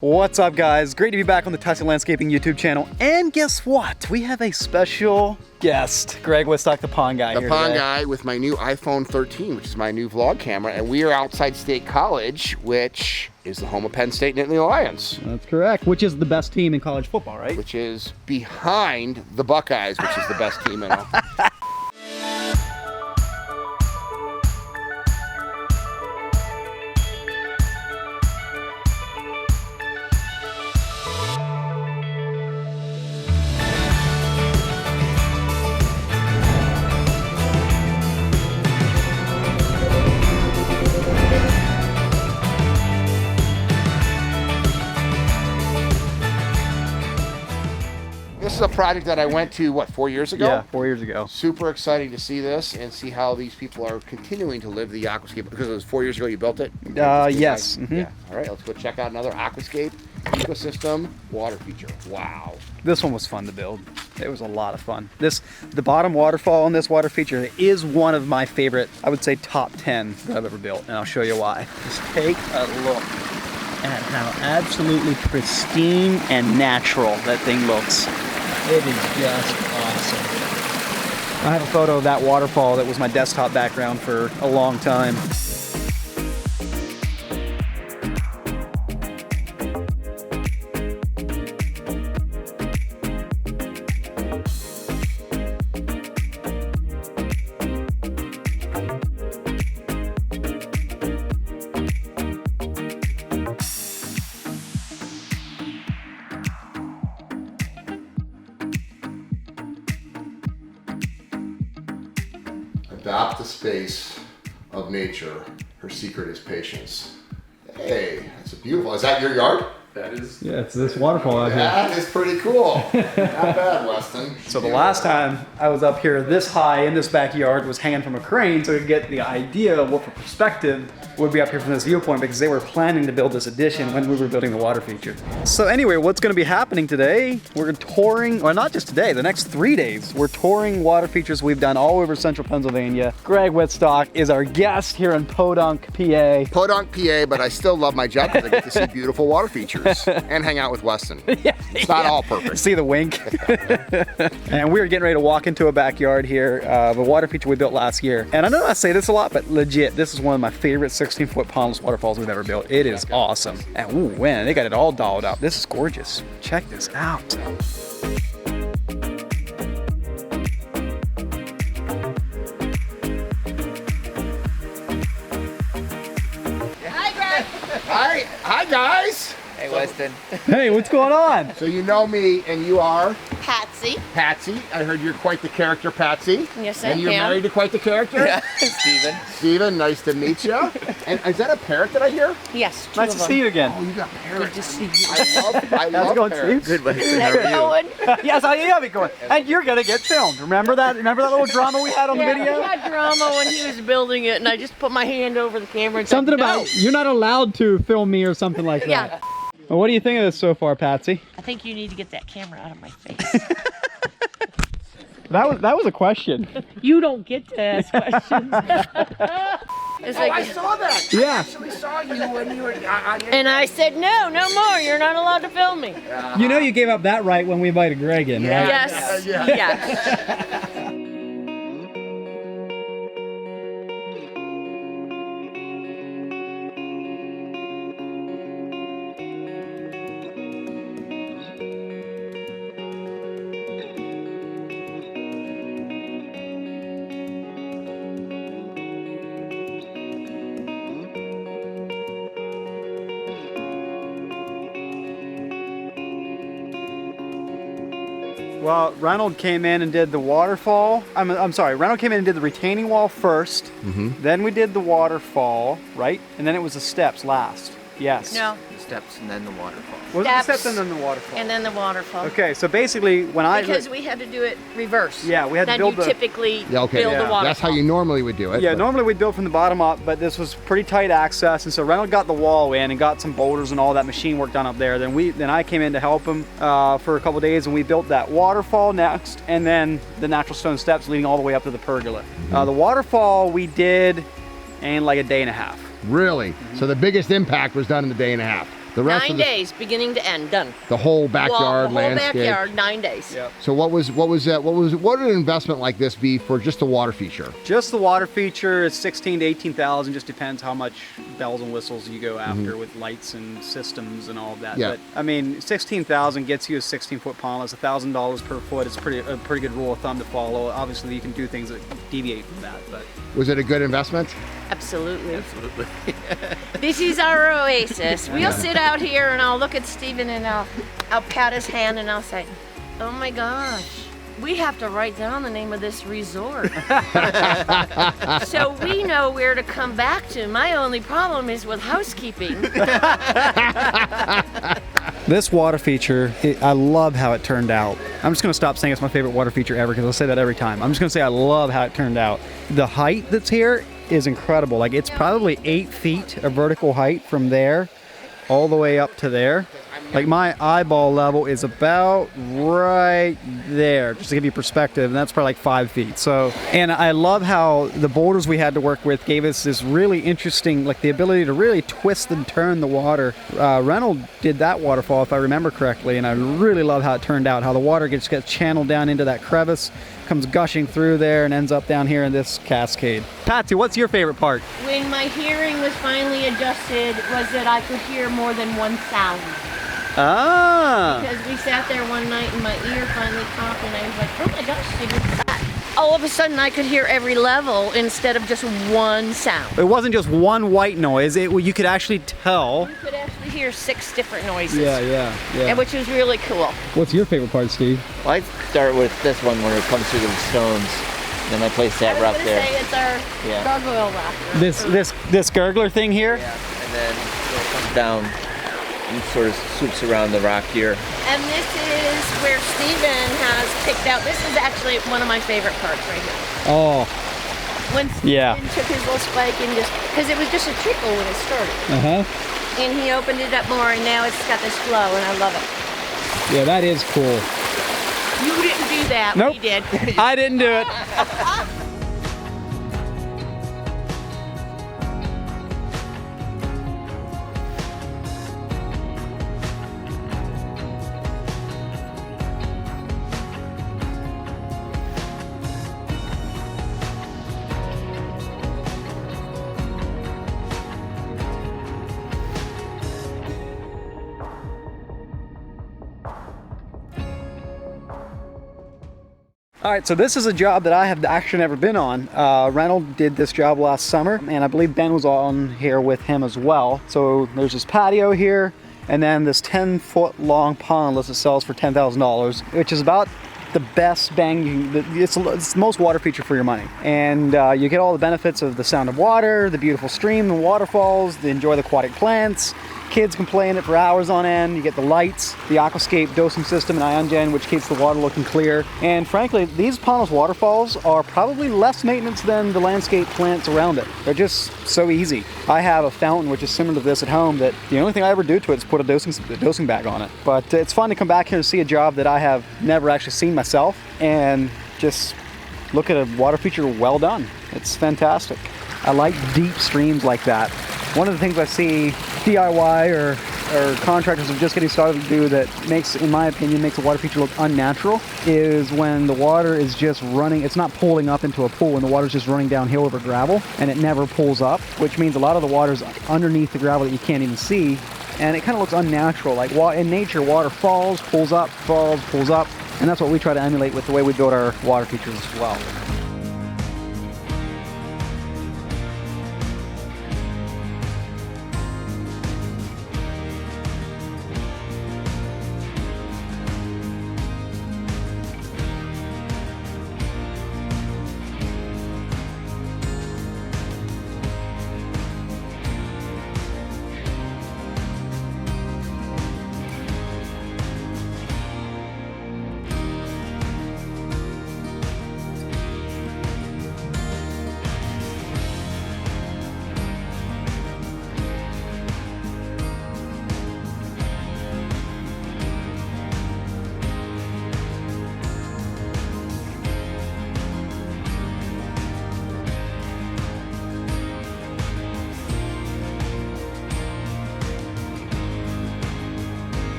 What's up, guys? Great to be back on the Tussey Landscaping YouTube channel. And guess what? We have a special guest, Greg Wittstock, the pond guy. The pond guy with my new iPhone 13, which is my new vlog camera. And we are outside State College, which is the home of Penn State Nittany Lions. That's correct. Which is the best team in college football, right? Which is behind the Buckeyes, which is the best team in all. This is a project that I went to, what, 4 years ago? Yeah, 4 years ago. Super exciting to see this and see how these people are continuing to live the aquascape, because it was 4 years ago you built it? Yes. Yeah. All right, let's go check out another aquascape ecosystem water feature. Wow. This one was fun to build. It was a lot of fun. The bottom waterfall on this water feature is one of my favorite, I would say top 10 that I've ever built, and I'll show you why. Just take a look at how absolutely pristine and natural that thing looks. It is just awesome. I have a photo of that waterfall that was my desktop background for a long time. Adopt the space of nature. Her secret is patience. Hey, that's beautiful. Is that your yard? That is. Yeah, it's this waterfall out here. That is pretty cool. Not bad, Weston. So the last time I was up here this high in this backyard was hanging from a crane, so I could get the idea of what for perspective would be up here from this viewpoint, because they were planning to build this addition when we were building the water feature. So anyway, what's going to be happening today? We're touring, or not just today, the next 3 days, we're touring water features we've done all over central Pennsylvania. Greg Wittstock is our guest here in Podunk, PA. Podunk, PA, but I still love my job because I get to see beautiful water features and hang out with Weston. It's not all perfect. See the wink. And we are getting ready to walk into a backyard here, the water feature we built last year. And I know I say this a lot, but legit, this is one of my favorite 16-foot pondless waterfalls we've ever built. It is awesome. And ooh, man, they got it all dolled up. This is gorgeous. Check this out. Hi, Greg. Hi, guys. Hey, Weston. Hey, what's going on? So you know me, and you are? Patsy. Patsy. I heard you're quite the character, Patsy. Yes, I And you're am. married to quite the character? Yeah, Steven. Steven, nice to meet you. And is that a parrot that I hear? Yes, two Nice of to see you again. Oh, you got parrots. Good to see you. I How's love it going, parrots. Steve? Good, Weston. them. How are you? Going? Yes, I am going. And you're gonna get filmed. Remember that? Remember that little drama we had on the Yeah, video? we had drama when he was building it, and I just put my hand over the camera and Something said, about no. you're not allowed to film me or something like that. Yeah. Well, what do you think of this so far, Patsy? I think you need to get that camera out of my face. That was a question. You don't get to ask questions. It's Oh, like, I saw that. Yeah. I actually saw you when you were... and I said, no more. You're not allowed to film me. You know you gave up that right when we invited Greg in, right? Yes. yeah. Yes. Well, Reynolds came in and did the waterfall. I'm sorry, Reynolds came in and did the retaining wall first. Then we did the waterfall, right? And then it was the steps last. Yes. No. Steps and then the waterfall. Was it the Steps. steps and then the waterfall? And then the waterfall. Okay, so basically when I... Because we had to do it reverse. Yeah, we had to Then build you the... typically Yeah, okay, build the waterfall. That's how you normally would do it. Yeah, but- normally we'd build from the bottom up, but this was pretty tight access, and so Reynolds got the wall in and got some boulders and all that machine work done up there. Then I came in to help him for a couple days, and we built that waterfall next, and then the natural stone steps leading all the way up to the pergola. The waterfall we did in like a day and a half. Really? So the biggest impact was done in a day and a half. The rest 9 of the, days, beginning to end, done. the whole backyard the whole landscape. backyard, 9 days. Yep. So what would an investment like this be for just the water feature? Just the water feature is 16 to 18,000. Just depends how much bells and whistles you go after with lights and systems and all of that. Yeah. But I mean, 16,000 gets you a 16-foot pond. It's $1,000 per foot. It's a pretty good rule of thumb to follow. Obviously, you can do things that deviate from that, but Was it a good investment? Absolutely. Absolutely. This is our oasis. We'll sit out here and I'll look at Stephen and I'll pat his hand and I'll say, oh my gosh, we have to write down the name of this resort. So we know where to come back to. My only problem is with housekeeping. this water feature, I love how it turned out. I'm just going to stop saying it's my favorite water feature ever because I say that every time. I'm just going to say I love how it turned out. The height that's here is incredible. Like it's probably 8 feet of vertical height from there all the way up to there. Like my eyeball level is about right there, just to give you perspective, and that's probably like 5 feet. So, and I love how the boulders we had to work with gave us this really interesting, like the ability to really twist and turn the water. Reynolds did that waterfall, if I remember correctly, and I really love how it turned out, how the water gets channeled down into that crevice, comes gushing through there, and ends up down here in this cascade. Patsy, what's your favorite part? When my hearing was finally adjusted, was that I could hear more than one sound. Ah! Because we sat there one night and my ear finally popped and I was like, oh my gosh, Stephen. All of a sudden I could hear every level instead of just one sound. It wasn't just one white noise, you could actually tell. You could actually hear 6 different noises. Yeah. And which was really cool. What's your favorite part, Steve? Well, I start with this one when it comes through the stones. Then I place that rock I was there. going to say it's our gargoyle rock. This gurgler thing here? Yeah. And then it comes down and sort of swoops around the rock here. And this is where Stephen has picked out. This is actually one of my favorite parts right here. Oh. When Stephen took his little spike and just, because it was just a trickle when it started. Uh-huh. And he opened it up more and now it's got this flow and I love it. Yeah, that is cool. You didn't do that, Nope. we did. I didn't do it. All right, so this is a job that I have actually never been on. Reynolds did this job last summer, and I believe Ben was on here with him as well. So there's this patio here, and then this 10-foot long pond list that sells for $10,000, which is about the best bang. It's the most water feature for your money. And you get all the benefits of the sound of water, the beautiful stream and waterfalls, enjoy the aquatic plants. Kids can play in it for hours on end. You get the lights, the aquascape dosing system and ion gen, which keeps the water looking clear. And frankly, these ponds waterfalls are probably less maintenance than the landscape plants around it. They're just so easy. I have a fountain which is similar to this at home that the only thing I ever do to it is put a dosing bag on it. But it's fun to come back here and see a job that I have never actually seen myself and just look at a water feature well done. It's fantastic. I like deep streams like that. One of the things I see DIY or contractors are just getting started to do that makes, in my opinion, makes the water feature look unnatural is when the water is just running, it's not pulling up into a pool and the water's just running downhill over gravel and it never pulls up, which means a lot of the water's underneath the gravel that you can't even see, and it kind of looks unnatural. Like in nature, water falls, pulls up, and that's what we try to emulate with the way we build our water features as well.